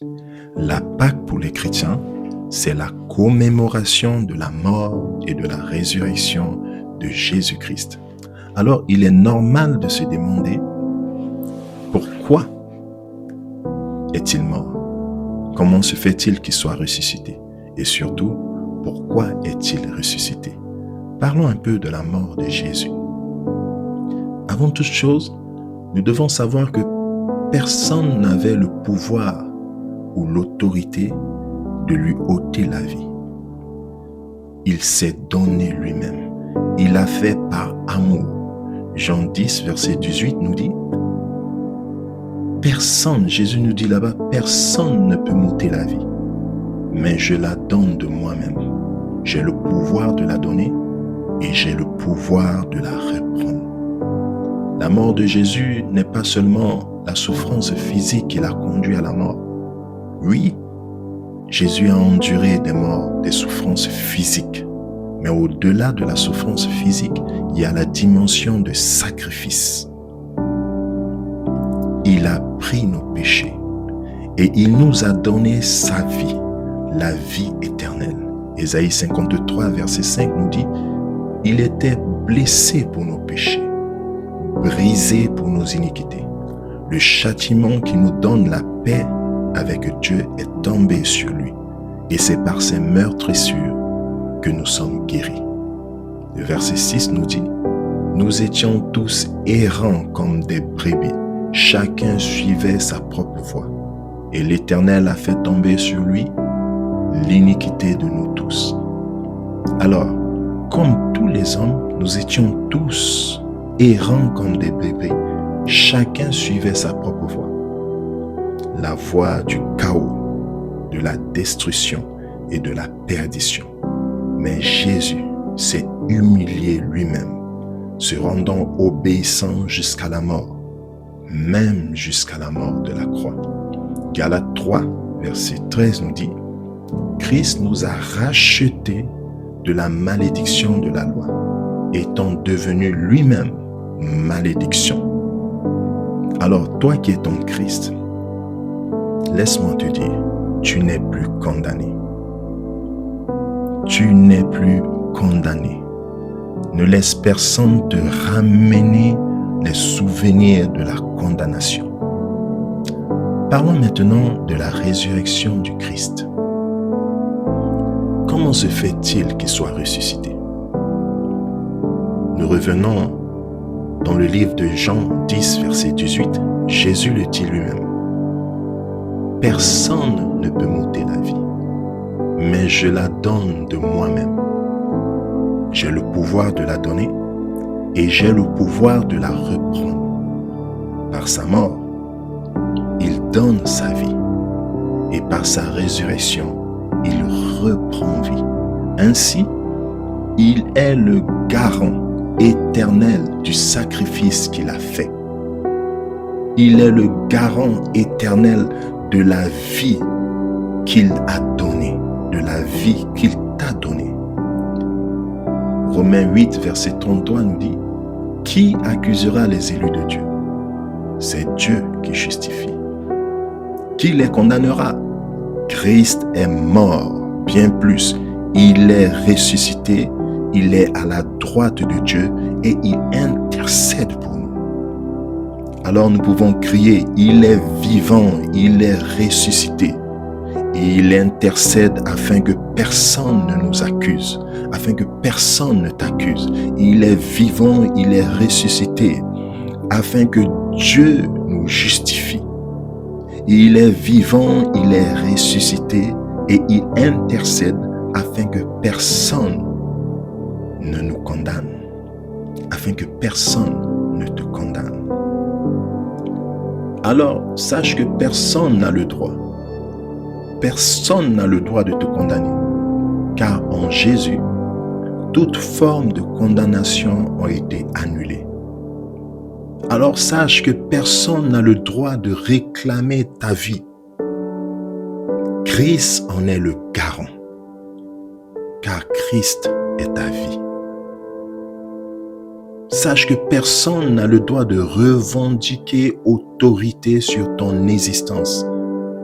La Pâque pour les chrétiens, c'est la commémoration de la mort et de la résurrection de Jésus-Christ. Alors, il est normal de se demander pourquoi est-il mort? Comment se fait-il qu'il soit ressuscité? Et surtout, pourquoi est-il ressuscité? Parlons un peu de la mort de Jésus. Avant toute chose, nous devons savoir que personne n'avait le pouvoir ou l'autorité de lui ôter la vie. Il s'est donné lui-même. Il l'a fait par amour. Jean 10, verset 18 nous dit, personne, Jésus nous dit là-bas, personne ne peut m'ôter la vie, mais je la donne de moi-même. J'ai le pouvoir de la donner et j'ai le pouvoir de la reprendre. La mort de Jésus n'est pas seulement la souffrance physique qui l'a conduit à la mort. Oui, Jésus a enduré des morts, des souffrances physiques. Mais au-delà de la souffrance physique, il y a la dimension de sacrifice. Il a pris nos péchés et il nous a donné sa vie, la vie éternelle. Ésaïe 53, verset 5 nous dit, « Il était blessé pour nos péchés, brisé pour nos iniquités. Le châtiment qui nous donne la paix avec Dieu est tombé sur lui, et c'est par ses meurtrissures que nous sommes guéris. » Le verset 6 nous dit, « Nous étions tous errants comme des brebis, chacun suivait sa propre voie, et l'Éternel a fait tomber sur lui l'iniquité de nous tous. » Alors, comme tous les hommes, nous étions tous errants comme des brebis, chacun suivait sa propre voie. La voie du chaos, de la destruction et de la perdition. Mais Jésus s'est humilié lui-même, se rendant obéissant jusqu'à la mort, même jusqu'à la mort de la croix. Galates 3, verset 13 nous dit, « Christ nous a rachetés de la malédiction de la loi, étant devenu lui-même malédiction. » Alors toi qui es en Christ, laisse-moi te dire, tu n'es plus condamné. Tu n'es plus condamné. Ne laisse personne te ramener les souvenirs de la condamnation. Parlons maintenant de la résurrection du Christ. Comment se fait-il qu'il soit ressuscité? Nous revenons dans le livre de Jean 10, verset 18. Jésus le dit lui-même. Personne ne peut m'ôter la vie, mais je la donne de moi-même. J'ai le pouvoir de la donner et j'ai le pouvoir de la reprendre. Par sa mort, il donne sa vie et par sa résurrection, il reprend vie. Ainsi, il est le garant éternel du sacrifice qu'il a fait. Il est le garant éternel de la vie qu'il a donnée, de la vie qu'il t'a donnée. Romains 8, verset 33 nous dit, « Qui accusera les élus de Dieu? C'est Dieu qui justifie. Qui les condamnera? Christ est mort, bien plus, il est ressuscité, il est à la droite de Dieu et il intercède pour nous. Alors nous pouvons crier, il est vivant, il est ressuscité. Et il intercède afin que personne ne nous accuse, afin que personne ne t'accuse. Il est vivant, il est ressuscité, afin que Dieu nous justifie. Il est vivant, il est ressuscité et il intercède afin que personne ne nous condamne, afin que personne ne te condamne. Alors, sache que personne n'a le droit. Personne n'a le droit de te condamner, car en Jésus, toute forme de condamnation a été annulée. Alors sache que personne n'a le droit de réclamer ta vie. Christ en est le garant, car Christ est ta vie. Sache que personne n'a le droit de revendiquer autorité sur ton existence,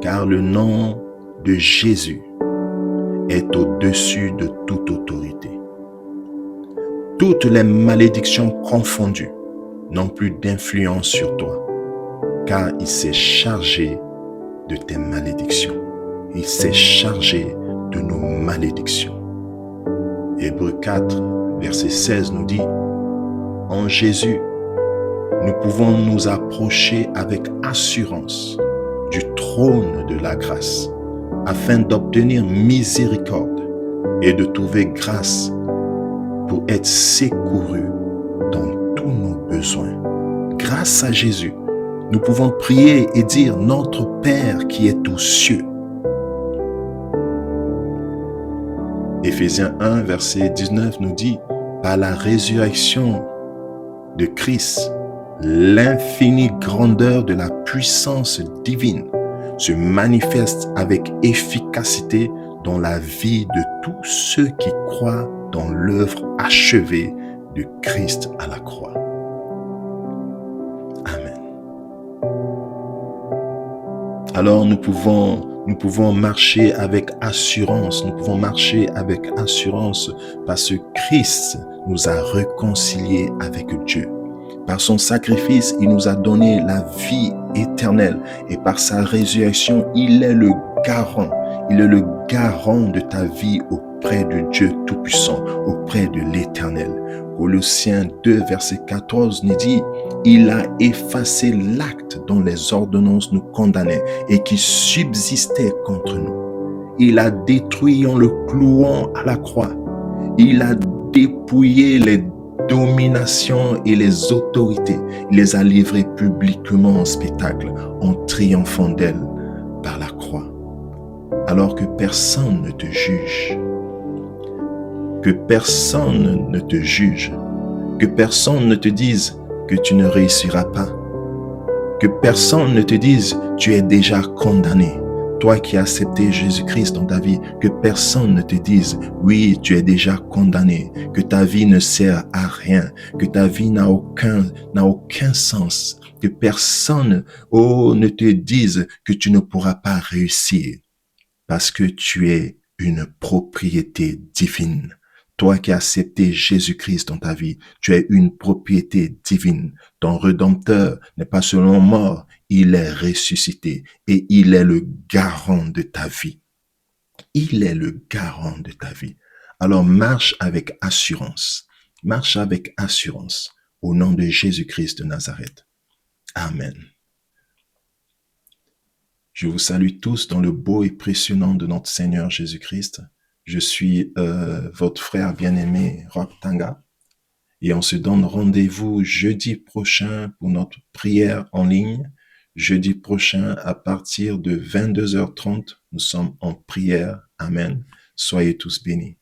car le nom de Jésus est au-dessus de toute autorité. Toutes les malédictions confondues n'ont plus d'influence sur toi, car il s'est chargé de tes malédictions. Il s'est chargé de nos malédictions. Hébreux 4, verset 16 nous dit, « En Jésus, nous pouvons nous approcher avec assurance du trône de la grâce, afin d'obtenir miséricorde et de trouver grâce pour être secourus dans tous nos besoins. » Grâce à Jésus, nous pouvons prier et dire « Notre Père qui est aux cieux ». Éphésiens 1, verset 19 nous dit « Par la résurrection de Christ, l'infinie grandeur de la puissance divine se manifeste avec efficacité dans la vie de tous ceux qui croient dans l'œuvre achevée de Christ à la croix. » Amen. Alors nous pouvons marcher avec assurance, parce que Christ nous a réconciliés avec Dieu. Par son sacrifice, il nous a donné la vie éternelle et par sa résurrection, il est le garant de ta vie auprès de Dieu Tout-Puissant, auprès de l'Éternel. Colossiens 2, verset 14 nous dit, « Il a effacé l'acte dont les ordonnances nous condamnaient et qui subsistait contre nous. Il a détruit en le clouant à la croix. Il a dépouillé les dominations et les autorités. Il les a livrées publiquement en spectacle, en triomphant d'elles par la croix. » Alors que personne ne te juge, que personne ne te juge, que personne ne te dise que tu ne réussiras pas, que personne ne te dise tu es déjà condamné. Toi qui as accepté Jésus-Christ dans ta vie, que personne ne te dise oui, tu es déjà condamné, que ta vie ne sert à rien, que ta vie n'a aucun sens, que personne ne te dise que tu ne pourras pas réussir. Parce que tu es une propriété divine. Toi qui as accepté Jésus-Christ dans ta vie, tu es une propriété divine. Ton Rédempteur n'est pas seulement mort, il est ressuscité et il est le garant de ta vie. Il est le garant de ta vie. Alors marche avec assurance. Marche avec assurance au nom de Jésus-Christ de Nazareth. Amen. Je vous salue tous dans le beau et précieux nom de notre Seigneur Jésus-Christ. Je suis votre frère bien-aimé Roch Tanga et on se donne rendez-vous jeudi prochain pour notre prière en ligne. Jeudi prochain à partir de 22h30, nous sommes en prière. Amen. Soyez tous bénis.